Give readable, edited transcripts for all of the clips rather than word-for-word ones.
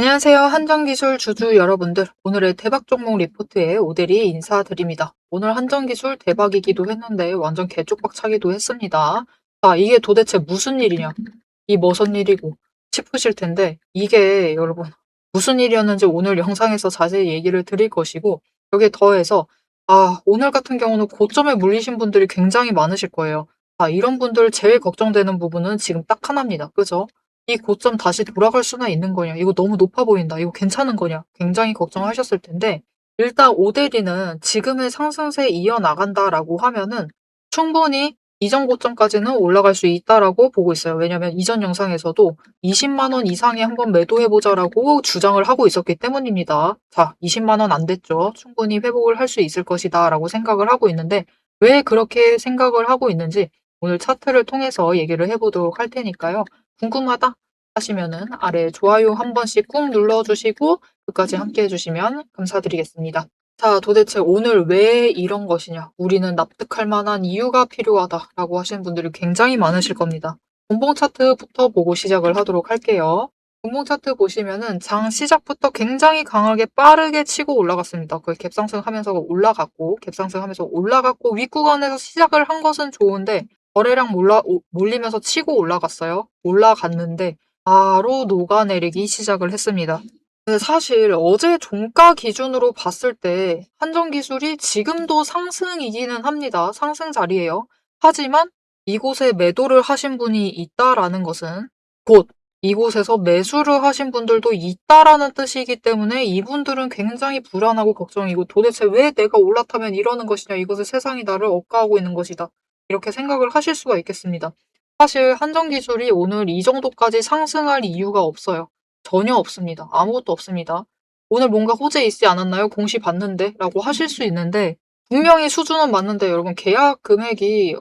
안녕하세요. 한정기술 주주 여러분들. 오늘의 대박 종목 리포트에 오대리 인사드립니다. 오늘 한정기술 대박이기도 했는데 완전 개쪽박차기도 했습니다. 자, 이게 도대체 무슨 일이냐? 이 무슨 일이고 싶으실 텐데 이게 여러분 무슨 일이었는지 오늘 영상에서 자세히 얘기를 드릴 것이고 여기에 더해서 오늘 같은 경우는 고점에 물리신 분들이 굉장히 많으실 거예요. 이런 분들 제일 걱정되는 부분은 지금 딱 하나입니다. 그죠? 이 고점 다시 돌아갈 수나 있는 거냐? 이거 너무 높아 보인다. 이거 괜찮은 거냐? 굉장히 걱정하셨을 텐데 일단 오데리는 지금의 상승세 이어나간다라고 하면은 충분히 이전 고점까지는 올라갈 수 있다라고 보고 있어요. 왜냐면 이전 영상에서도 20만 원 이상에 한번 매도해보자라고 주장을 하고 있었기 때문입니다. 자, 20만 원 안 됐죠. 충분히 회복을 할 수 있을 것이다라고 생각을 하고 있는데 왜 그렇게 생각을 하고 있는지 오늘 차트를 통해서 얘기를 해보도록 할 테니까요. 궁금하다 하시면은 아래 좋아요 한 번씩 꾹 눌러주시고 끝까지 함께 해주시면 감사드리겠습니다. 자, 도대체 오늘 왜 이런 것이냐? 우리는 납득할 만한 이유가 필요하다라고 하시는 분들이 굉장히 많으실 겁니다. 분봉 차트부터 보고 시작을 하도록 할게요. 분봉 차트 보시면은 장 시작부터 굉장히 강하게 빠르게 치고 올라갔습니다. 거의 갭상승하면서 올라갔고 갭상승하면서 올라갔고 윗구간에서 시작을 한 것은 좋은데 거래량 몰리면서 치고 올라갔어요. 올라갔는데 바로 녹아내리기 시작을 했습니다. 근데 사실 어제 종가 기준으로 봤을 때 한정기술이 지금도 상승이기는 합니다. 상승 자리예요. 하지만 이곳에 매도를 하신 분이 있다라는 것은 곧 이곳에서 매수를 하신 분들도 있다라는 뜻이기 때문에 이분들은 굉장히 불안하고 걱정이고 도대체 왜 내가 올라타면 이러는 것이냐, 이것은 세상이 나를 억까하고 있는 것이다. 이렇게 생각을 하실 수가 있겠습니다. 사실 한정기술이 오늘 이 정도까지 상승할 이유가 없어요. 전혀 없습니다. 아무것도 없습니다. 오늘 뭔가 호재 있지 않았나요? 공시 봤는데? 라고 하실 수 있는데 분명히 수준은 맞는데 여러분 계약 금액이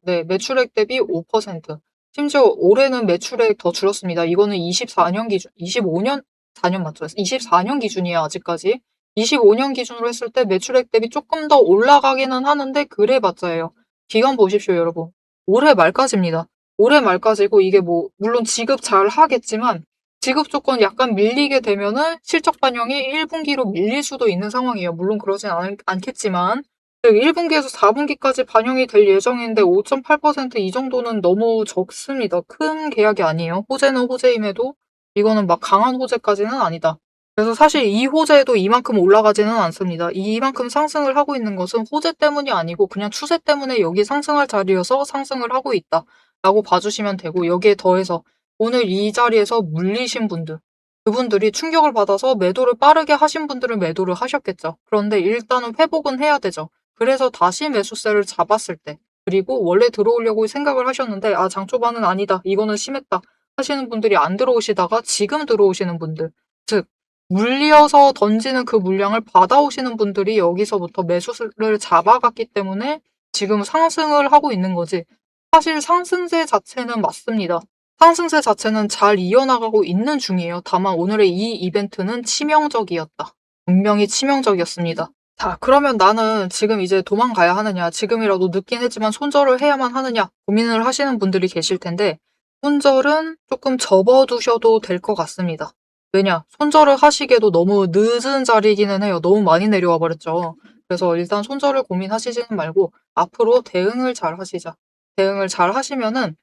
네, 매출액 대비 5%. 심지어 올해는 매출액 더 줄었습니다. 이거는 24년 기준, 25년? 4년 맞죠? 24년 기준이에요, 아직까지. 25년 기준으로 했을 때 매출액 대비 조금 더 올라가기는 하는데 그래봤자예요. 기간 보십시오, 여러분. 올해 말까지입니다. 올해 말까지고 이게 뭐 물론 지급 잘 하겠지만 지급 조건 약간 밀리게 되면은 실적 반영이 1분기로 밀릴 수도 있는 상황이에요. 물론 그러진 않겠지만 1분기에서 4분기까지 반영이 될 예정인데 5.8% 이 정도는 너무 적습니다. 큰 계약이 아니에요. 호재는 호재임에도 이거는 막 강한 호재까지는 아니다. 그래서 사실 이 호재도 이만큼 올라가지는 않습니다. 이만큼 상승을 하고 있는 것은 호재 때문이 아니고 그냥 추세 때문에 여기 상승할 자리여서 상승을 하고 있다 라고 봐주시면 되고 여기에 더해서 오늘 이 자리에서 물리신 분들, 그분들이 충격을 받아서 매도를 빠르게 하신 분들은 매도를 하셨겠죠. 그런데 일단은 회복은 해야 되죠. 그래서 다시 매수세를 잡았을 때, 그리고 원래 들어오려고 생각을 하셨는데 장 초반은 아니다, 이거는 심했다 하시는 분들이 안 들어오시다가 지금 들어오시는 분들, 즉 물려서 던지는 그 물량을 받아오시는 분들이 여기서부터 매수를 잡아갔기 때문에 지금 상승을 하고 있는 거지. 사실 상승세 자체는 맞습니다. 상승세 자체는 잘 이어나가고 있는 중이에요. 다만 오늘의 이 이벤트는 치명적이었다. 분명히 치명적이었습니다. 자, 그러면 나는 지금 이제 도망가야 하느냐, 지금이라도 늦긴 했지만 손절을 해야만 하느냐 고민을 하시는 분들이 계실 텐데 손절은 조금 접어두셔도 될 것 같습니다. 왜냐? 손절을 하시기에도 너무 늦은 자리이기는 해요. 너무 많이 내려와 버렸죠. 그래서 일단 손절을 고민하시지는 말고 앞으로 대응을 잘 하시자. 대응을 잘 하시면은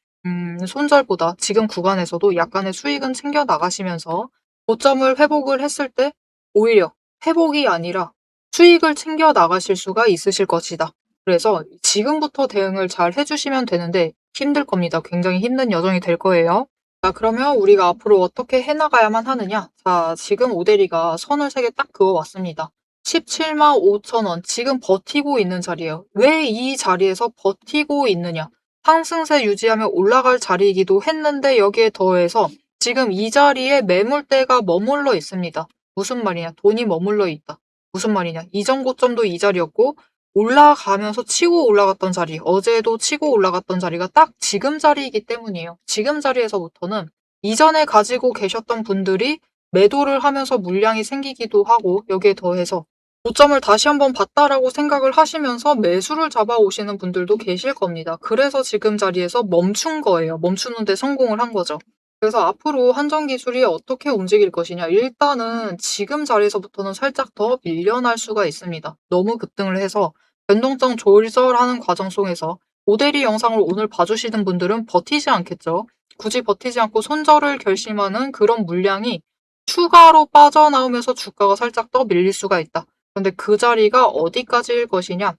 손절보다 지금 구간에서도 약간의 수익은 챙겨 나가시면서 고점을 회복을 했을 때 오히려 회복이 아니라 수익을 챙겨 나가실 수가 있으실 것이다. 그래서 지금부터 대응을 잘 해주시면 되는데 힘들 겁니다. 굉장히 힘든 여정이 될 거예요. 자, 그러면 우리가 앞으로 어떻게 해나가야만 하느냐? 자, 지금 오데리가 선을 3개 딱 그어왔습니다. 17만 5천 원 지금 버티고 있는 자리예요. 왜 이 자리에서 버티고 있느냐? 상승세 유지하며 올라갈 자리이기도 했는데 여기에 더해서 지금 이 자리에 매물대가 머물러 있습니다. 무슨 말이냐? 돈이 머물러 있다. 무슨 말이냐? 이전 고점도 이 자리였고 올라가면서 치고 올라갔던 자리, 어제도 치고 올라갔던 자리가 딱 지금 자리이기 때문이에요. 지금 자리에서부터는 이전에 가지고 계셨던 분들이 매도를 하면서 물량이 생기기도 하고 여기에 더해서 고점을 다시 한번 봤다라고 생각을 하시면서 매수를 잡아오시는 분들도 계실 겁니다. 그래서 지금 자리에서 멈춘 거예요. 멈추는데 성공을 한 거죠. 그래서 앞으로 한전 기술이 어떻게 움직일 것이냐. 일단은 지금 자리에서부터는 살짝 더 밀려날 수가 있습니다. 너무 급등을 해서 변동성 조절하는 과정 속에서 모델이 영상을 오늘 봐주시는 분들은 버티지 않겠죠. 굳이 버티지 않고 손절을 결심하는 그런 물량이 추가로 빠져나오면서 주가가 살짝 더 밀릴 수가 있다. 그런데 그 자리가 어디까지일 것이냐.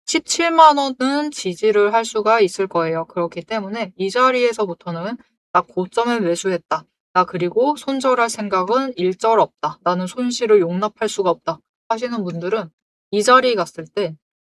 17만 원은 지지를 할 수가 있을 거예요. 그렇기 때문에 이 자리에서부터는 나 고점에 매수했다. 나 그리고 손절할 생각은 일절 없다. 나는 손실을 용납할 수가 없다. 하시는 분들은 이 자리에 갔을 때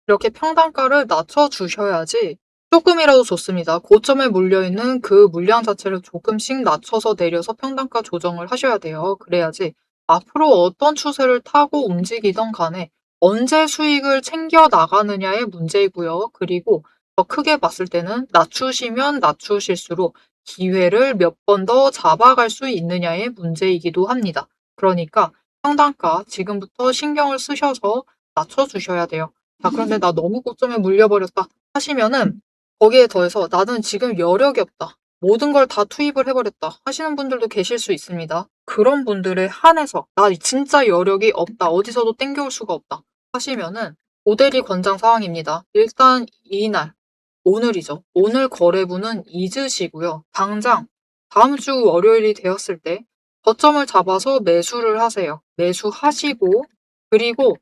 이렇게 평단가를 낮춰주셔야지 조금이라도 좋습니다. 고점에 물려있는 그 물량 자체를 조금씩 낮춰서 내려서 평단가 조정을 하셔야 돼요. 그래야지 앞으로 어떤 추세를 타고 움직이던 간에 언제 수익을 챙겨 나가느냐의 문제이고요. 그리고 더 크게 봤을 때는 낮추시면 낮추실수록 기회를 몇 번 더 잡아갈 수 있느냐의 문제이기도 합니다. 그러니까 평단가 지금부터 신경을 쓰셔서 낮춰주셔야 돼요. 자, 그런데 나 너무 고점에 물려버렸다 하시면은 거기에 더해서 나는 지금 여력이 없다. 모든 걸 다 투입을 해버렸다 하시는 분들도 계실 수 있습니다. 그런 분들에 한해서 나 진짜 여력이 없다. 어디서도 땡겨올 수가 없다 하시면은 모델이 권장 사항입니다. 일단 이날 오늘이죠. 오늘 거래분은 잊으시고요. 당장 다음 주 월요일이 되었을 때 저점을 잡아서 매수를 하세요. 매수하시고 그리고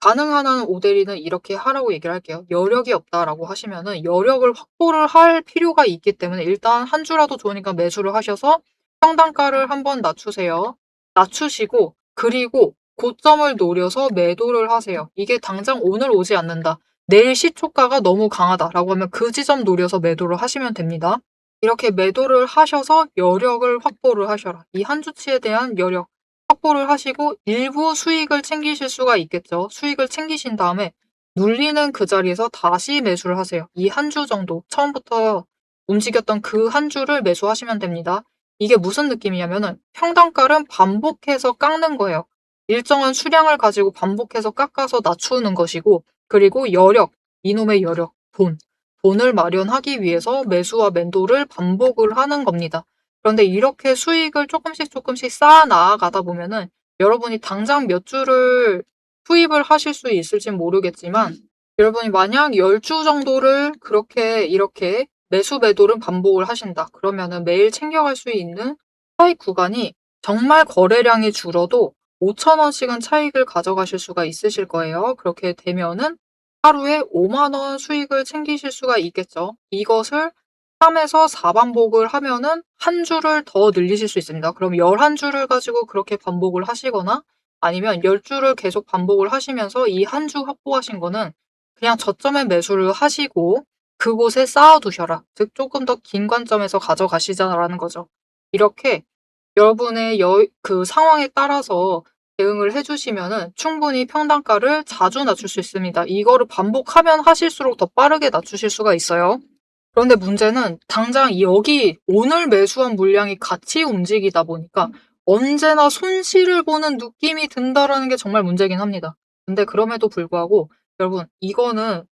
가능한 한 오데리는 이렇게 하라고 얘기를 할게요. 여력이 없다라고 하시면은 여력을 확보를 할 필요가 있기 때문에 일단 한 주라도 좋으니까 매수를 하셔서 평단가를 한번 낮추세요. 낮추시고 그리고 고점을 노려서 매도를 하세요. 이게 당장 오늘 오지 않는다. 내일 시초가가 너무 강하다라고 하면 그 지점 노려서 매도를 하시면 됩니다. 이렇게 매도를 하셔서 여력을 확보를 하셔라. 이 한 주치에 대한 여력 확보를 하시고 일부 수익을 챙기실 수가 있겠죠. 수익을 챙기신 다음에 눌리는 그 자리에서 다시 매수를 하세요. 이 한 주 정도 처음부터 움직였던 그 한 주를 매수하시면 됩니다. 이게 무슨 느낌이냐면은 평단가를 반복해서 깎는 거예요. 일정한 수량을 가지고 반복해서 깎아서 낮추는 것이고 그리고 여력, 이놈의 여력, 돈을 마련하기 위해서 매수와 매도를 반복을 하는 겁니다. 그런데 이렇게 수익을 조금씩 쌓아 나아가다 보면은 여러분이 당장 몇 주를 투입을 하실 수 있을진 모르겠지만 여러분이 만약 10주 정도를 그렇게 이렇게 매수 매도를 반복을 하신다. 그러면은 매일 챙겨갈 수 있는 차익 구간이 정말 거래량이 줄어도 5천 원씩은 차익을 가져가실 수가 있으실 거예요. 그렇게 되면은 하루에 5만 원 수익을 챙기실 수가 있겠죠. 이것을 3에서 4반복을 하면은 한 주를 더 늘리실 수 있습니다. 그럼 11주를 가지고 그렇게 반복을 하시거나 아니면 10주를 계속 반복을 하시면서 이 한 주 확보하신 거는 그냥 저점에 매수를 하시고 그곳에 쌓아두셔라. 즉 조금 더 긴 관점에서 가져가시자라는 거죠. 이렇게 여러분의 그 상황에 따라서 대응을 해주시면은 충분히 평단가를 자주 낮출 수 있습니다. 이거를 반복하면 하실수록 더 빠르게 낮추실 수가 있어요. 그런데 문제는 당장 여기 오늘 매수한 물량이 같이 움직이다 보니까 언제나 손실을 보는 느낌이 든다라는 게 정말 문제긴 합니다. 근데 그럼에도 불구하고 여러분 이거는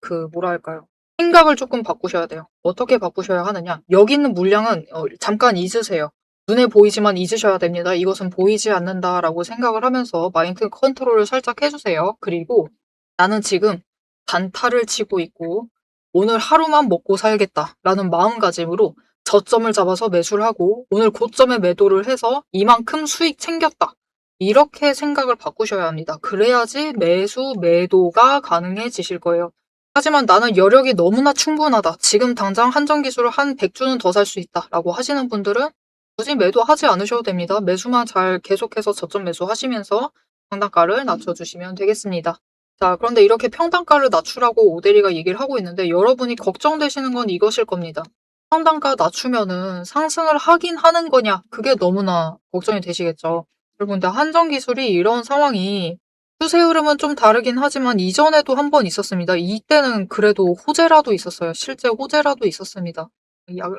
그 뭐랄까요? 생각을 조금 바꾸셔야 돼요. 어떻게 바꾸셔야 하느냐? 여기 있는 물량은 잠깐 잊으세요. 눈에 보이지만 잊으셔야 됩니다. 이것은 보이지 않는다라고 생각을 하면서 마인드 컨트롤을 살짝 해주세요. 그리고 나는 지금 단타를 치고 있고 오늘 하루만 먹고 살겠다라는 마음가짐으로 저점을 잡아서 매수를 하고 오늘 고점에 매도를 해서 이만큼 수익 챙겼다. 이렇게 생각을 바꾸셔야 합니다. 그래야지 매수, 매도가 가능해지실 거예요. 하지만 나는 여력이 너무나 충분하다. 지금 당장 한정기술을 한 100주는 더 살 수 있다. 라고 하시는 분들은 굳이 매도하지 않으셔도 됩니다. 매수만 잘 계속해서 저점 매수하시면서 평단가를 낮춰주시면 되겠습니다. 자, 그런데 이렇게 평단가를 낮추라고 오대리가 얘기를 하고 있는데 여러분이 걱정되시는 건 이것일 겁니다. 평단가 낮추면은 상승을 하긴 하는 거냐? 그게 너무나 걱정이 되시겠죠. 여러분, 근데 한정기술이 이런 상황이 추세 흐름은 좀 다르긴 하지만 이전에도 한 번 있었습니다. 이때는 그래도 호재라도 있었어요. 실제 호재라도 있었습니다.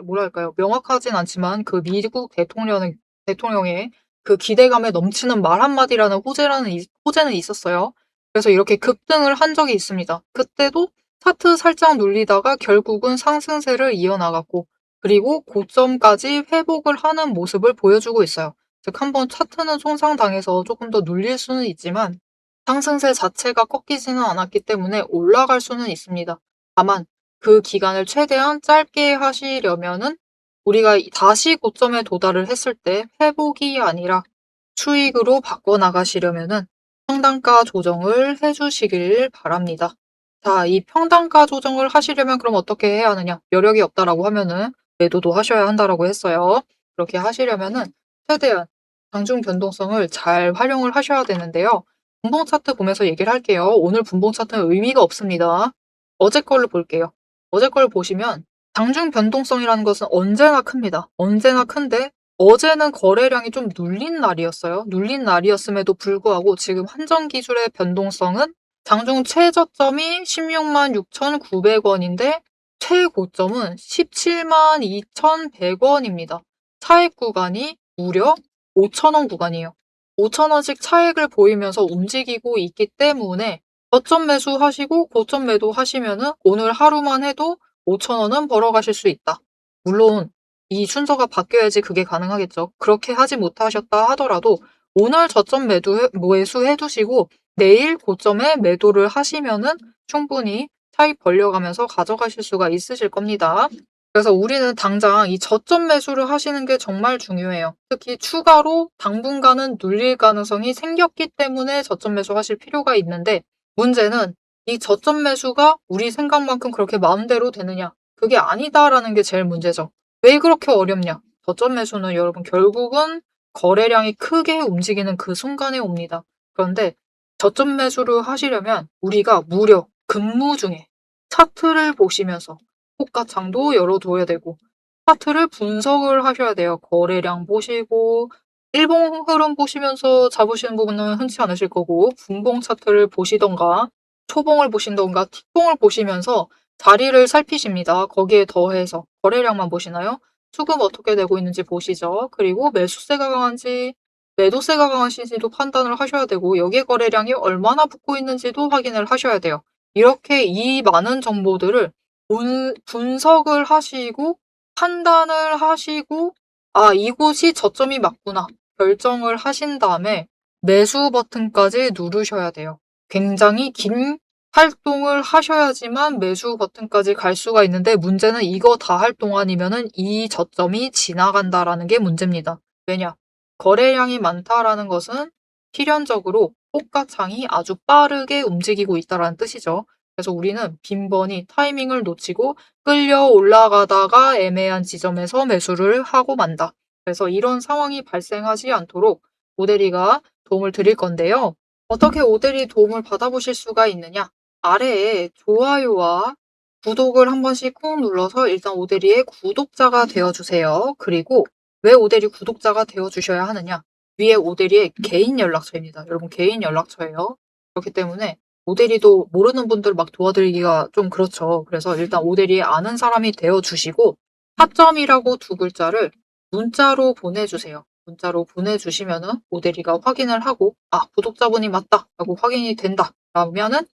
뭐랄까요? 명확하진 않지만 그 미국 대통령의 그 기대감에 넘치는 말 한마디라는 호재는 있었어요. 그래서 이렇게 급등을 한 적이 있습니다. 그때도 차트 살짝 눌리다가 결국은 상승세를 이어나갔고 그리고 고점까지 회복을 하는 모습을 보여주고 있어요. 즉 한번 차트는 손상당해서 조금 더 눌릴 수는 있지만 상승세 자체가 꺾이지는 않았기 때문에 올라갈 수는 있습니다. 다만 그 기간을 최대한 짧게 하시려면은 우리가 다시 고점에 도달을 했을 때 회복이 아니라 수익으로 바꿔나가시려면은 평단가 조정을 해주시길 바랍니다. 자, 이 평단가 조정을 하시려면 그럼 어떻게 해야 하느냐? 여력이 없다라고 하면은 매도도 하셔야 한다라고 했어요. 그렇게 하시려면은 최대한 장중 변동성을 잘 활용을 하셔야 되는데요. 분봉 차트 보면서 얘기를 할게요. 오늘 분봉 차트는 의미가 없습니다. 어제 걸로 볼게요. 어제 걸 보시면 장중 변동성이라는 것은 언제나 큽니다. 언제나 큰데 어제는 거래량이 좀 눌린 날이었어요. 눌린 날이었음에도 불구하고 지금 한정 기술의 변동성은 장중 최저점이 16만 6,900원인데 최고점은 17만 2,100원입니다. 차익 구간이 무려 5,000원 구간이에요. 5,000원씩 차익을 보이면서 움직이고 있기 때문에 저점 매수하시고 고점 매도하시면은 오늘 하루만 해도 5,000원은 벌어가실 수 있다. 물론 이 순서가 바뀌어야지 그게 가능하겠죠. 그렇게 하지 못하셨다 하더라도 오늘 저점 매수해 두시고 내일 고점에 매도를 하시면은 충분히 차익 벌려가면서 가져가실 수가 있으실 겁니다. 그래서 우리는 당장 이 저점 매수를 하시는 게 정말 중요해요. 특히 추가로 당분간은 눌릴 가능성이 생겼기 때문에 저점 매수하실 필요가 있는데 문제는 이 저점 매수가 우리 생각만큼 그렇게 마음대로 되느냐? 그게 아니다라는 게 제일 문제죠. 왜 그렇게 어렵냐? 저점 매수는 여러분 결국은 거래량이 크게 움직이는 그 순간에 옵니다. 그런데 저점 매수를 하시려면 우리가 무려 근무 중에 차트를 보시면서 호가창도 열어둬야 되고 차트를 분석을 하셔야 돼요. 거래량 보시고 일봉 흐름 보시면서 잡으시는 부분은 흔치 않으실 거고 분봉 차트를 보시던가 초봉을 보신던가 T봉을 보시면서 자리를 살피십니다. 거기에 더해서 거래량만 보시나요? 수급 어떻게 되고 있는지 보시죠. 그리고 매수세가 강한지 매도세가 강하신지도 판단을 하셔야 되고 여기에 거래량이 얼마나 붙고 있는지도 확인을 하셔야 돼요. 이렇게 이 많은 정보들을 분석을 하시고 판단을 하시고 아, 이곳이 저점이 맞구나 결정을 하신 다음에 매수 버튼까지 누르셔야 돼요. 굉장히 긴 활동을 하셔야지만 매수 버튼까지 갈 수가 있는데 문제는 이거 다 할 동안이면은 이 저점이 지나간다라는 게 문제입니다. 왜냐? 거래량이 많다라는 것은 필연적으로 호가창이 아주 빠르게 움직이고 있다라는 뜻이죠. 그래서 우리는 빈번히 타이밍을 놓치고 끌려 올라가다가 애매한 지점에서 매수를 하고 만다. 그래서 이런 상황이 발생하지 않도록 오대리가 도움을 드릴 건데요. 어떻게 오대리 도움을 받아보실 수가 있느냐? 아래에 좋아요와 구독을 한 번씩 꾹 눌러서 일단 오대리의 구독자가 되어주세요. 그리고 왜 오대리 구독자가 되어주셔야 하느냐? 위에 오대리의 개인 연락처입니다. 여러분 개인 연락처예요. 그렇기 때문에 오대리도 모르는 분들 막 도와드리기가 좀 그렇죠. 그래서 일단 오대리에 아는 사람이 되어주시고 타점이라고 두 글자를 문자로 보내주세요. 문자로 보내주시면은 오대리가 확인을 하고 아 구독자분이 맞다 라고 확인이 된다 라면은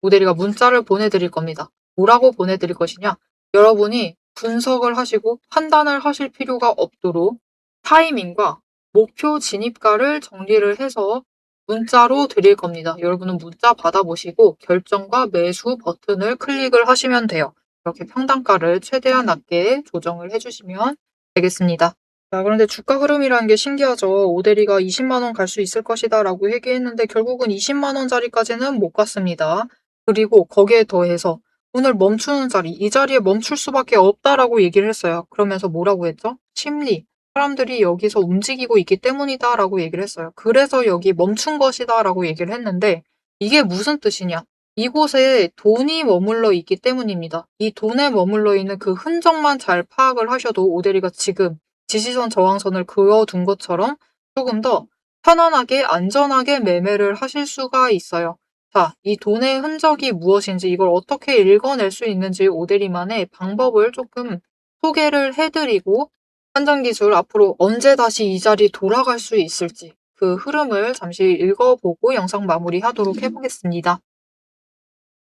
오대리가 문자를 보내드릴 겁니다. 뭐라고 보내드릴 것이냐? 여러분이 분석을 하시고 판단을 하실 필요가 없도록 타이밍과 목표 진입가를 정리를 해서 문자로 드릴 겁니다. 여러분은 문자 받아보시고 결정과 매수 버튼을 클릭을 하시면 돼요. 이렇게 평단가를 최대한 낮게 조정을 해주시면 되겠습니다. 자, 그런데 주가 흐름이라는 게 신기하죠. 오대리가 20만 원 갈 수 있을 것이다 라고 얘기했는데 결국은 20만 원짜리까지는 못 갔습니다. 그리고 거기에 더해서 오늘 멈추는 자리, 이 자리에 멈출 수밖에 없다라고 얘기를 했어요. 그러면서 뭐라고 했죠? 심리. 사람들이 여기서 움직이고 있기 때문이다라고 얘기를 했어요. 그래서 여기 멈춘 것이다라고 얘기를 했는데 이게 무슨 뜻이냐? 이곳에 돈이 머물러 있기 때문입니다. 이 돈에 머물러 있는 그 흔적만 잘 파악을 하셔도 오대리가 지금 지지선 저항선을 그어둔 것처럼 조금 더 편안하게 안전하게 매매를 하실 수가 있어요. 자, 이 돈의 흔적이 무엇인지 이걸 어떻게 읽어낼 수 있는지 오대리만의 방법을 조금 소개를 해드리고 한정기술 앞으로 언제 다시 이 자리 돌아갈 수 있을지 그 흐름을 잠시 읽어보고 영상 마무리하도록 해보겠습니다.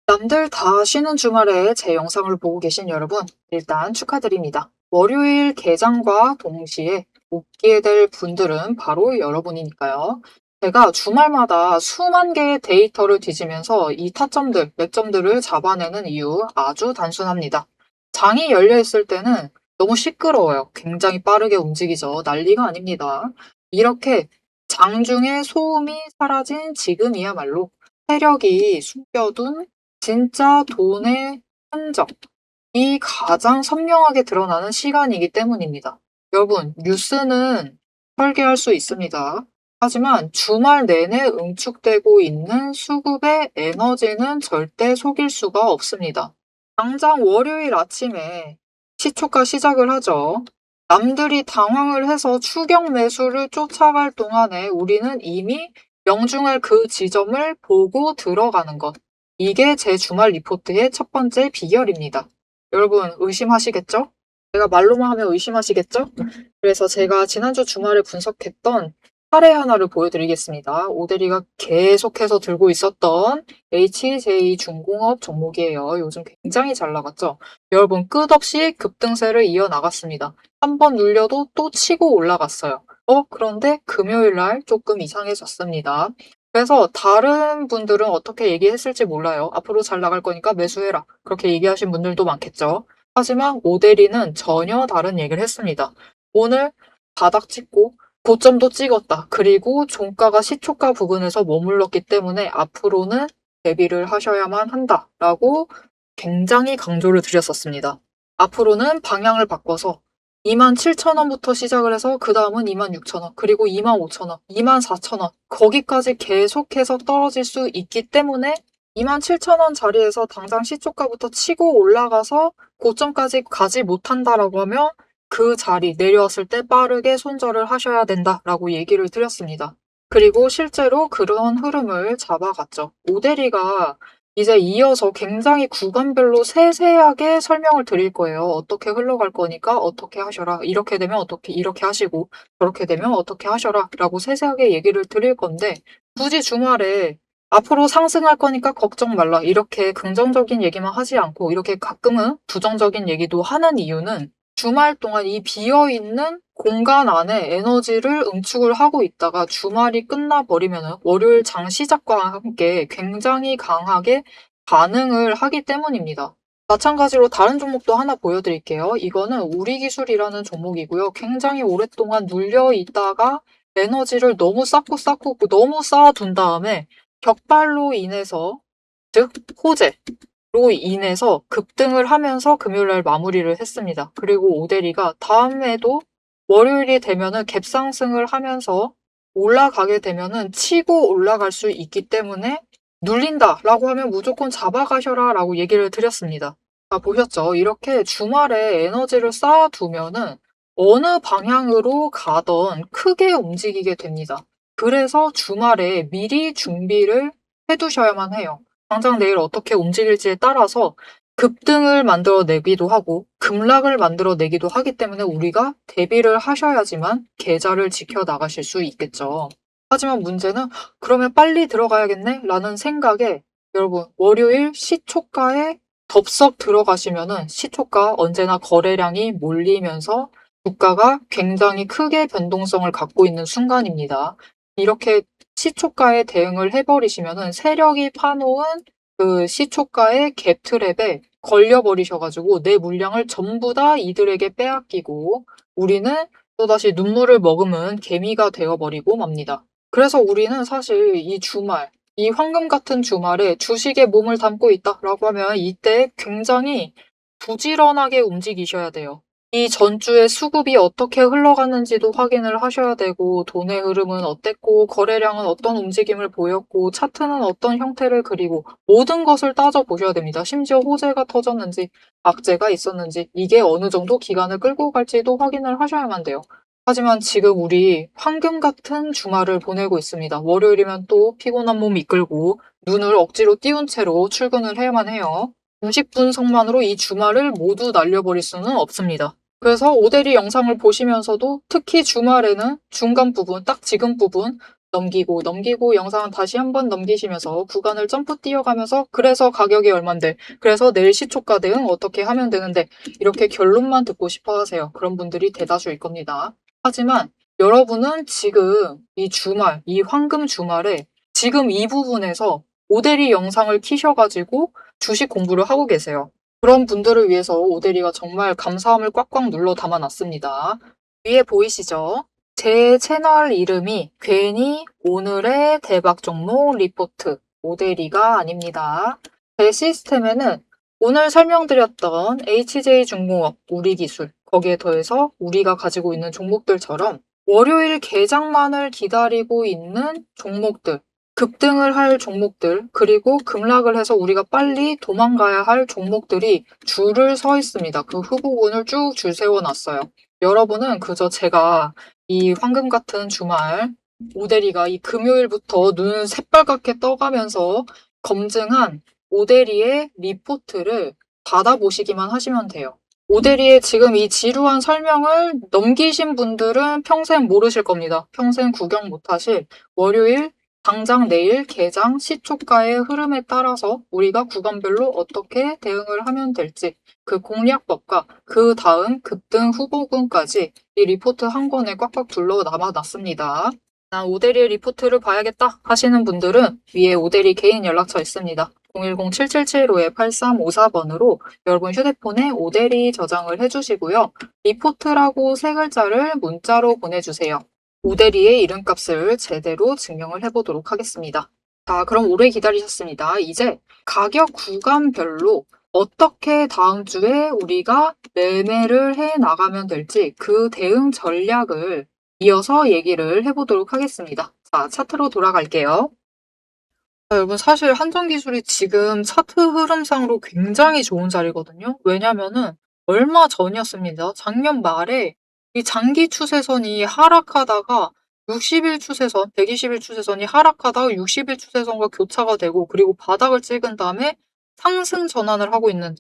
남들 다 쉬는 주말에 제 영상을 보고 계신 여러분, 일단 축하드립니다. 월요일 개장과 동시에 웃게 될 분들은 바로 여러분이니까요. 제가 주말마다 수만 개의 데이터를 뒤지면서 이 타점들, 맥점들을 잡아내는 이유 아주 단순합니다. 장이 열려 있을 때는 너무 시끄러워요. 굉장히 빠르게 움직이죠. 난리가 아닙니다. 이렇게 장중에 소음이 사라진 지금이야말로 세력이 숨겨둔 진짜 돈의 흔적, 이 가장 선명하게 드러나는 시간이기 때문입니다. 여러분, 뉴스는 설계할 수 있습니다. 하지만 주말 내내 응축되고 있는 수급의 에너지는 절대 속일 수가 없습니다. 당장 월요일 아침에 시초가 시작을 하죠. 남들이 당황을 해서 추격 매수를 쫓아갈 동안에 우리는 이미 명중할 그 지점을 보고 들어가는 것. 이게 제 주말 리포트의 첫 번째 비결입니다. 여러분 의심하시겠죠? 제가 말로만 하면 의심하시겠죠? 그래서 제가 지난주 주말에 분석했던 사례 하나를 보여드리겠습니다. 오대리가 계속해서 들고 있었던 HJ중공업 종목이에요. 요즘 굉장히 잘 나갔죠? 여러분 끝없이 급등세를 이어나갔습니다. 한 번 눌려도 또 치고 올라갔어요. 그런데 금요일 날 조금 이상해졌습니다. 그래서 다른 분들은 어떻게 얘기했을지 몰라요. 앞으로 잘 나갈 거니까 매수해라. 그렇게 얘기하신 분들도 많겠죠. 하지만 오대리는 전혀 다른 얘기를 했습니다. 오늘 바닥 찍고 고점도 찍었다. 그리고 종가가 시초가 부근에서 머물렀기 때문에 앞으로는 대비를 하셔야만 한다라고 굉장히 강조를 드렸었습니다. 앞으로는 방향을 바꿔서 27,000원부터 시작을 해서 그 다음은 26,000원, 그리고 25,000원, 24,000원 거기까지 계속해서 떨어질 수 있기 때문에 27,000원 자리에서 당장 시초가부터 치고 올라가서 고점까지 가지 못한다라고 하면 그 자리 내려왔을 때 빠르게 손절을 하셔야 된다라고 얘기를 드렸습니다. 그리고 실제로 그런 흐름을 잡아갔죠. 오대리가 이제 이어서 굉장히 구간별로 세세하게 설명을 드릴 거예요. 어떻게 흘러갈 거니까 어떻게 하셔라. 이렇게 되면 어떻게 이렇게 하시고 저렇게 되면 어떻게 하셔라 라고 세세하게 얘기를 드릴 건데 굳이 주말에 앞으로 상승할 거니까 걱정 말라 이렇게 긍정적인 얘기만 하지 않고 이렇게 가끔은 부정적인 얘기도 하는 이유는 주말 동안 이 비어있는 공간 안에 에너지를 응축을 하고 있다가 주말이 끝나버리면 월요일 장 시작과 함께 굉장히 강하게 반응을 하기 때문입니다. 마찬가지로 다른 종목도 하나 보여드릴게요. 이거는 우리기술이라는 종목이고요. 굉장히 오랫동안 눌려 있다가 에너지를 너무 쌓고 너무 쌓아둔 다음에 격발로 인해서, 즉 호재로 인해서 급등을 하면서 금요일날 마무리를 했습니다. 그리고 오대리가 다음에도 월요일이 되면은 갭상승을 하면서 올라가게 되면은 치고 올라갈 수 있기 때문에 눌린다라고 하면 무조건 잡아가셔라 라고 얘기를 드렸습니다. 보셨죠? 이렇게 주말에 에너지를 쌓아두면은 어느 방향으로 가던 크게 움직이게 됩니다. 그래서 주말에 미리 준비를 해두셔야만 해요. 당장 내일 어떻게 움직일지에 따라서 급등을 만들어내기도 하고 급락을 만들어내기도 하기 때문에 우리가 대비를 하셔야지만 계좌를 지켜나가실 수 있겠죠. 하지만 문제는 그러면 빨리 들어가야겠네? 라는 생각에 여러분 월요일 시초가에 덥석 들어가시면은 시초가 언제나 거래량이 몰리면서 주가가 굉장히 크게 변동성을 갖고 있는 순간입니다. 이렇게 시초가에 대응을 해버리시면은 세력이 파놓은 그 시초가의 갭트랩에 걸려버리셔가지고 내 물량을 전부 다 이들에게 빼앗기고 우리는 또다시 눈물을 머금은 개미가 되어버리고 맙니다. 그래서 우리는 사실 이 주말, 이 황금 같은 주말에 주식에 몸을 담고 있다라고 하면 이때 굉장히 부지런하게 움직이셔야 돼요. 이 전주의 수급이 어떻게 흘러갔는지도 확인을 하셔야 되고 돈의 흐름은 어땠고 거래량은 어떤 움직임을 보였고 차트는 어떤 형태를 그리고 모든 것을 따져보셔야 됩니다. 심지어 호재가 터졌는지 악재가 있었는지 이게 어느 정도 기간을 끌고 갈지도 확인을 하셔야만 돼요. 하지만 지금 우리 황금 같은 주말을 보내고 있습니다. 월요일이면 또 피곤한 몸 이끌고 눈을 억지로 띄운 채로 출근을 해야만 해요. 90분석만으로 이 주말을 모두 날려버릴 수는 없습니다. 그래서 오대리 영상을 보시면서도 특히 주말에는 중간 부분, 딱 지금 부분 넘기고 영상은 다시 한번 넘기시면서 구간을 점프 뛰어가면서 그래서 가격이 얼만데 그래서 내일 시초가 대응 어떻게 하면 되는데 이렇게 결론만 듣고 싶어 하세요. 그런 분들이 대다수일 겁니다. 하지만 여러분은 지금 이 주말, 이 황금 주말에 지금 이 부분에서 오대리 영상을 키셔가지고 주식 공부를 하고 계세요. 그런 분들을 위해서 오대리가 정말 감사함을 꽉꽉 눌러 담아놨습니다. 위에 보이시죠? 제 채널 이름이 괜히 오늘의 대박 종목 리포트 오대리가 아닙니다. 제 시스템에는 오늘 설명드렸던 HJ중공업, 우리기술, 거기에 더해서 우리가 가지고 있는 종목들처럼 월요일 개장만을 기다리고 있는 종목들, 급등을 할 종목들, 그리고 급락을 해서 우리가 빨리 도망가야 할 종목들이 줄을 서 있습니다. 그 후보군을 쭉 줄 세워놨어요. 여러분은 그저 제가 이 황금 같은 주말 오대리가 이 금요일부터 눈 새빨갛게 떠가면서 검증한 오대리의 리포트를 받아보시기만 하시면 돼요. 오대리의 지금 이 지루한 설명을 넘기신 분들은 평생 모르실 겁니다. 평생 구경 못하실 월요일 당장 내일 개장 시초가의 흐름에 따라서 우리가 구간별로 어떻게 대응을 하면 될지 그 공략법과 그 다음 급등 후보군까지 이 리포트 한 권에 꽉꽉 둘러 남아놨습니다. 난 오대리의 리포트를 봐야겠다 하시는 분들은 위에 오대리 개인 연락처 있습니다. 010-7775-8354번으로 여러분 휴대폰에 오대리 저장을 해주시고요. 리포트라고 세 글자를 문자로 보내주세요. 오대리의 이름값을 제대로 증명을 해보도록 하겠습니다. 자, 그럼 오래 기다리셨습니다. 이제 가격 구간별로 어떻게 다음 주에 우리가 매매를 해 나가면 될지 그 대응 전략을 이어서 얘기를 해보도록 하겠습니다. 자, 차트로 돌아갈게요. 자, 여러분 사실 한정기술이 지금 차트 흐름상으로 굉장히 좋은 자리거든요. 왜냐면은 얼마 전이었습니다. 작년 말에 이 장기 추세선이 하락하다가 60일 추세선, 120일 추세선이 하락하다가 60일 추세선과 교차가 되고 그리고 바닥을 찍은 다음에 상승 전환을 하고 있는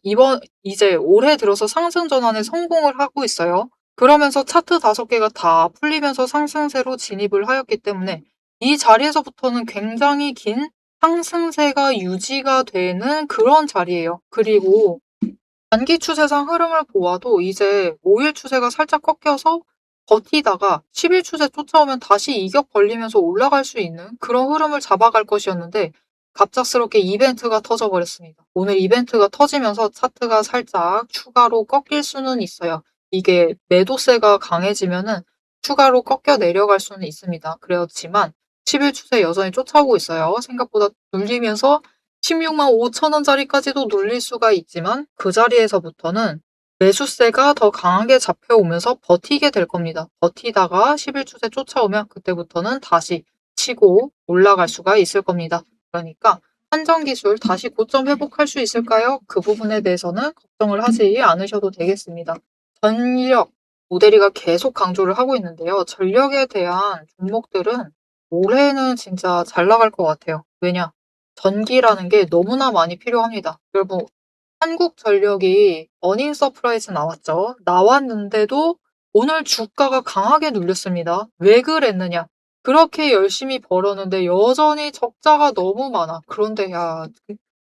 이제 올해 들어서 상승 전환에 성공을 하고 있어요. 그러면서 차트 5개가 다 풀리면서 상승세로 진입을 하였기 때문에 이 자리에서부터는 굉장히 긴 상승세가 유지가 되는 그런 자리예요. 그리고 단기 추세상 흐름을 보아도 이제 5일 추세가 살짝 꺾여서 버티다가 10일 추세 쫓아오면 다시 이격 벌리면서 올라갈 수 있는 그런 흐름을 잡아갈 것이었는데 갑작스럽게 이벤트가 터져버렸습니다. 오늘 이벤트가 터지면서 차트가 살짝 추가로 꺾일 수는 있어요. 이게 매도세가 강해지면은 추가로 꺾여 내려갈 수는 있습니다. 그렇지만 10일 추세 여전히 쫓아오고 있어요. 생각보다 눌리면서 16만 5천 원짜리까지도 눌릴 수가 있지만 그 자리에서부터는 매수세가 더 강하게 잡혀오면서 버티게 될 겁니다. 버티다가 10일 추세 쫓아오면 그때부터는 다시 치고 올라갈 수가 있을 겁니다. 그러니까 한정기술 다시 고점 회복할 수 있을까요? 그 부분에 대해서는 걱정을 하지 않으셔도 되겠습니다. 전력, 모델이가 계속 강조를 하고 있는데요. 전력에 대한 종목들은 올해는 진짜 잘 나갈 것 같아요. 왜냐? 전기라는 게 너무나 많이 필요합니다. 여러분, 한국전력이 어닝 서프라이즈 나왔죠. 나왔는데도 오늘 주가가 강하게 눌렸습니다. 왜 그랬느냐? 그렇게 열심히 벌었는데 여전히 적자가 너무 많아. 그런데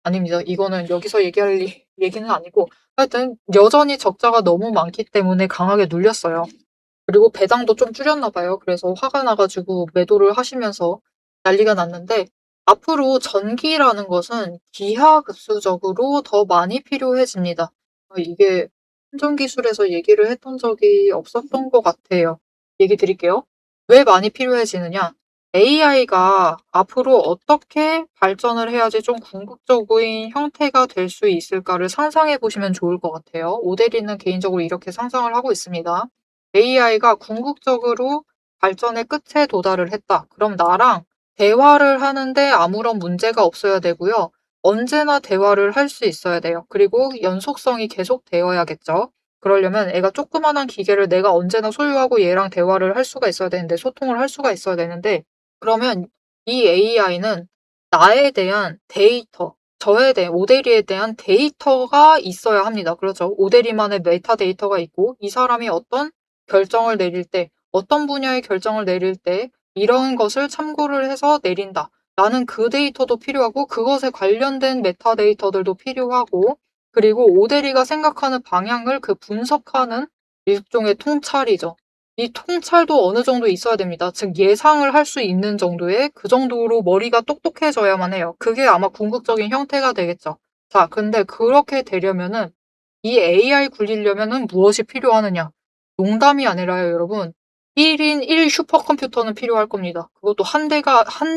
아닙니다. 이거는 여기서 얘기할 얘기는 아니고 하여튼 여전히 적자가 너무 많기 때문에 강하게 눌렸어요. 그리고 배당도 좀 줄였나 봐요. 그래서 화가 나가지고 매도를 하시면서 난리가 났는데 앞으로 전기라는 것은 기하급수적으로 더 많이 필요해집니다. 이게 한전기술에서 얘기를 했던 적이 없었던 것 같아요. 얘기 드릴게요. 왜 많이 필요해지느냐? AI가 앞으로 어떻게 발전을 해야지 좀 궁극적인 형태가 될 수 있을까를 상상해 보시면 좋을 것 같아요. 오대리는 개인적으로 이렇게 상상을 하고 있습니다. AI가 궁극적으로 발전의 끝에 도달을 했다. 그럼 나랑 대화를 하는데 아무런 문제가 없어야 되고요. 언제나 대화를 할 수 있어야 돼요. 그리고 연속성이 계속 되어야겠죠. 그러려면 애가 조그만한 기계를 내가 언제나 소유하고 얘랑 대화를 할 수가 있어야 되는데 소통을 할 수가 있어야 되는데 그러면 이 AI는 나에 대한 데이터, 저에 대한 오대리에 대한 데이터가 있어야 합니다. 그렇죠. 오대리만의 메타 데이터가 있고 이 사람이 어떤 결정을 내릴 때, 어떤 분야의 결정을 내릴 때 이런 것을 참고를 해서 내린다. 라는 그 데이터도 필요하고 그것에 관련된 메타 데이터들도 필요하고 그리고 오대리가 생각하는 방향을 그 분석하는 일종의 통찰이죠. 이 통찰도 어느 정도 있어야 됩니다. 즉 예상을 할 수 있는 정도의 그 정도로 머리가 똑똑해져야만 해요. 그게 아마 궁극적인 형태가 되겠죠. 자, 근데 그렇게 되려면은 이 AI 굴리려면은 무엇이 필요하느냐? 농담이 아니라요, 여러분. 1인 1 슈퍼컴퓨터는 필요할 겁니다. 그것도 한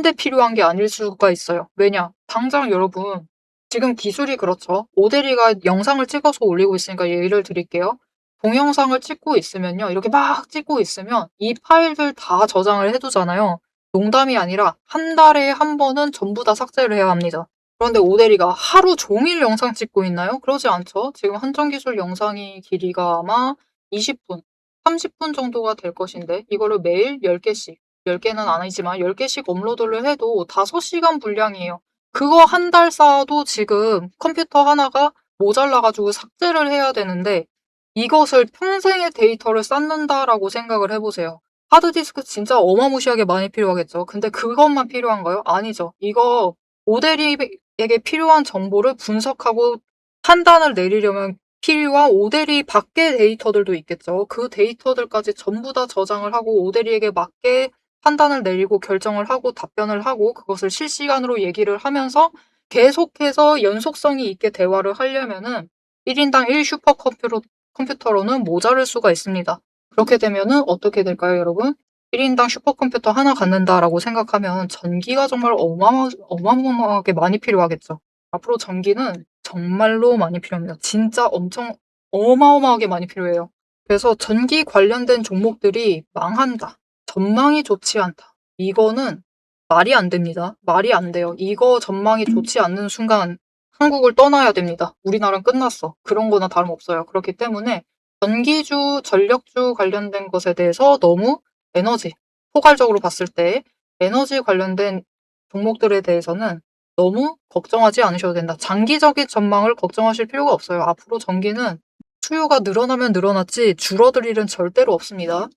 대 필요한 게 아닐 수가 있어요. 왜냐? 당장 여러분, 지금 기술이 그렇죠. 오대리가 영상을 찍어서 올리고 있으니까 예를 드릴게요. 동영상을 찍고 있으면요. 이렇게 막 찍고 있으면 이 파일들 다 저장을 해두잖아요. 농담이 아니라 한 달에 한 번은 전부 다 삭제를 해야 합니다. 그런데 오대리가 하루 종일 영상 찍고 있나요? 그러지 않죠. 지금 한정기술 영상이 길이가 아마 20분, 30분 정도가 될 것인데 이거를 매일 10개씩, 10개는 아니지만 10개씩 업로드를 해도 5시간 분량이에요. 그거 한 달 쌓아도 지금 컴퓨터 하나가 모자라가지고 삭제를 해야 되는데 이것을 평생의 데이터를 쌓는다라고 생각을 해보세요. 하드디스크 진짜 어마무시하게 많이 필요하겠죠. 근데 그것만 필요한가요? 아니죠. 이거 오대리에게 필요한 정보를 분석하고 판단을 내리려면 필요한 오대리 밖의 데이터들도 있겠죠. 그 데이터들까지 전부 다 저장을 하고 오대리에게 맞게 판단을 내리고 결정을 하고 답변을 하고 그것을 실시간으로 얘기를 하면서 계속해서 연속성이 있게 대화를 하려면은 1인당 1 슈퍼컴퓨터로는 모자랄 수가 있습니다. 그렇게 되면은 어떻게 될까요, 여러분? 1인당 슈퍼컴퓨터 하나 갖는다라고 생각하면 전기가 정말 어마어마하게 많이 필요하겠죠. 앞으로 전기는 정말로 많이 필요합니다. 진짜 엄청 어마어마하게 많이 필요해요. 그래서 전기 관련된 종목들이 망한다. 전망이 좋지 않다. 이거는 말이 안 됩니다. 말이 안 돼요. 이거 전망이 좋지 않는 순간 한국을 떠나야 됩니다. 우리나라는 끝났어. 그런 거나 다름없어요. 그렇기 때문에 전기주, 전력주 관련된 것에 대해서 너무 에너지, 포괄적으로 봤을 때 에너지 관련된 종목들에 대해서는 너무 걱정하지 않으셔도 된다. 장기적인 전망을 걱정하실 필요가 없어요. 앞으로 전기는 수요가 늘어나면 늘어났지 줄어들 일은 절대로 없습니다.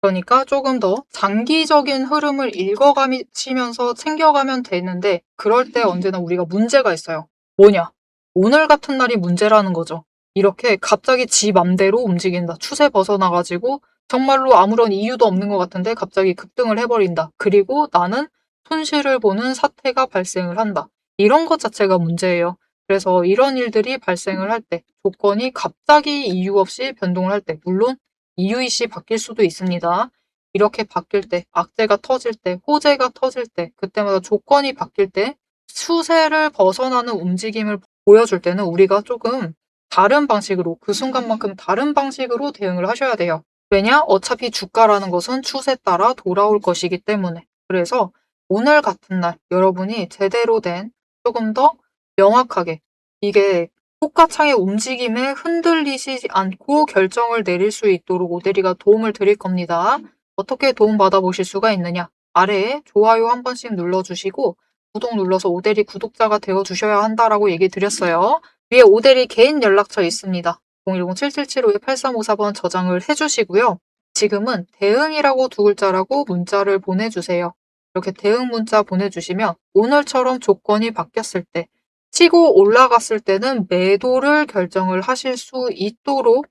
그러니까 조금 더 장기적인 흐름을 읽어가시면서 챙겨가면 되는데 그럴 때 언제나 우리가 문제가 있어요. 뭐냐? 오늘 같은 날이 문제라는 거죠. 이렇게 갑자기 지 맘대로 움직인다. 추세 벗어나가지고 정말로 아무런 이유도 없는 것 같은데 갑자기 급등을 해버린다. 그리고 나는 손실을 보는 사태가 발생을 한다. 이런 것 자체가 문제예요. 그래서 이런 일들이 발생을 할 때, 조건이 갑자기 이유 없이 변동을 할 때, 물론 이유이시 바뀔 수도 있습니다. 이렇게 바뀔 때, 악재가 터질 때, 호재가 터질 때, 그때마다 조건이 바뀔 때, 추세를 벗어나는 움직임을 보여줄 때는 우리가 조금 다른 방식으로, 그 순간만큼 다른 방식으로 대응을 하셔야 돼요. 왜냐? 어차피 주가라는 것은 추세 따라 돌아올 것이기 때문에. 그래서 오늘 같은 날 여러분이 제대로 된 조금 더 명확하게 이게 호가창의 움직임에 흔들리지 않고 결정을 내릴 수 있도록 오대리가 도움을 드릴 겁니다. 어떻게 도움 받아보실 수가 있느냐? 아래에 좋아요 한 번씩 눌러주시고 구독 눌러서 오대리 구독자가 되어주셔야 한다라고 얘기 드렸어요. 위에 오대리 개인 연락처 있습니다. 010-7775-8354번 저장을 해주시고요. 지금은 대응이라고 두 글자라고 문자를 보내주세요. 이렇게 대응 문자 보내주시면 오늘처럼 조건이 바뀌었을 때 치고 올라갔을 때는 매도를 결정을 하실 수 있도록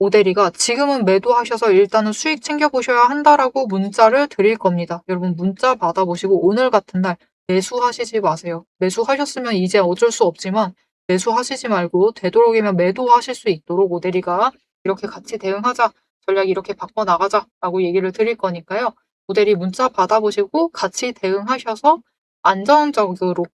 오대리가 지금은 매도하셔서 일단은 수익 챙겨보셔야 한다라고 문자를 드릴 겁니다. 여러분 문자 받아보시고 오늘 같은 날 매수하시지 마세요. 매수하셨으면 이제 어쩔 수 없지만 매수하시지 말고 되도록이면 매도하실 수 있도록 오대리가 이렇게 같이 대응하자. 전략 이렇게 바꿔나가자라고 얘기를 드릴 거니까요. 오대리 문자 받아보시고 같이 대응하셔서 안정적으로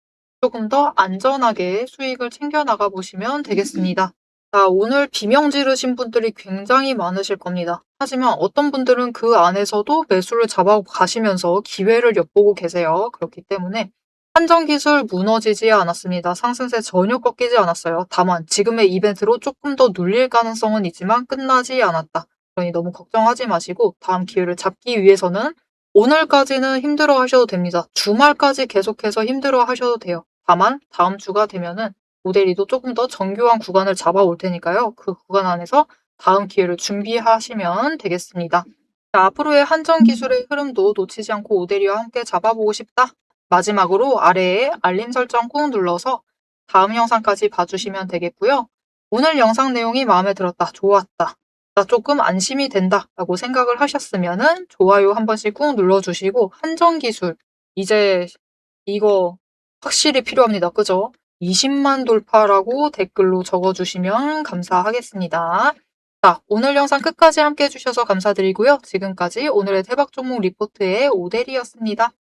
조금 더 안전하게 수익을 챙겨나가 보시면 되겠습니다. 자, 오늘 비명 지르신 분들이 굉장히 많으실 겁니다. 하지만 어떤 분들은 그 안에서도 매수를 잡아가시면서 기회를 엿보고 계세요. 그렇기 때문에 한정기술 무너지지 않았습니다. 상승세 전혀 꺾이지 않았어요. 다만 지금의 이벤트로 조금 더 눌릴 가능성은 있지만 끝나지 않았다. 그러니 너무 걱정하지 마시고 다음 기회를 잡기 위해서는 오늘까지는 힘들어 하셔도 됩니다. 주말까지 계속해서 힘들어 하셔도 돼요. 다만 다음 주가 되면은 모델이도 조금 더 정교한 구간을 잡아올 테니까요. 그 구간 안에서 다음 기회를 준비하시면 되겠습니다. 자, 앞으로의 한정 기술의 흐름도 놓치지 않고 오데리와 함께 잡아보고 싶다. 마지막으로 아래에 알림 설정 꾹 눌러서 다음 영상까지 봐주시면 되겠고요. 오늘 영상 내용이 마음에 들었다, 좋았다, 나 조금 안심이 된다 라고 생각을 하셨으면은 좋아요 한 번씩 꾹 눌러주시고 한정 기술, 이제 이거 확실히 필요합니다. 그죠? 20만 돌파라고 댓글로 적어주시면 감사하겠습니다. 자, 오늘 영상 끝까지 함께 해주셔서 감사드리고요. 지금까지 오늘의 대박 종목 리포트의 오대리였습니다.